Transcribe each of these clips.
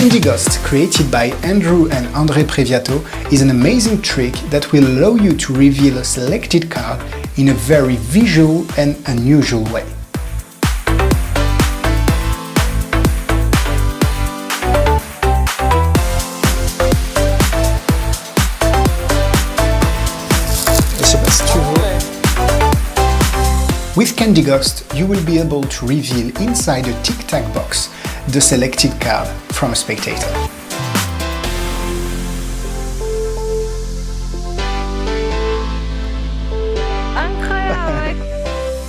Candy Ghost, created by Andrew and André Previato, is an amazing trick that will allow you to reveal a selected card in a very visual and unusual way. With Candy Ghost, you will be able to reveal inside a tic-tac box the selected card from a spectator.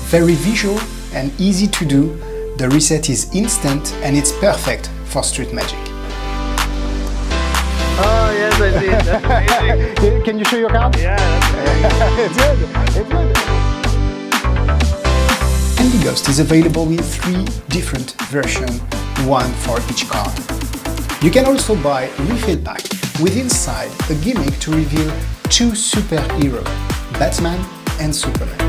Very visual and easy to do, the reset is instant and it's perfect for street magic. Oh yes, I see. That's amazing. Can you show your card? Yeah, that's amazing. It's good. Candy Ghost is available in 3 different versions, one for each card. You can also buy a refill pack with inside a gimmick to reveal 2 superheroes, Batman and Superman.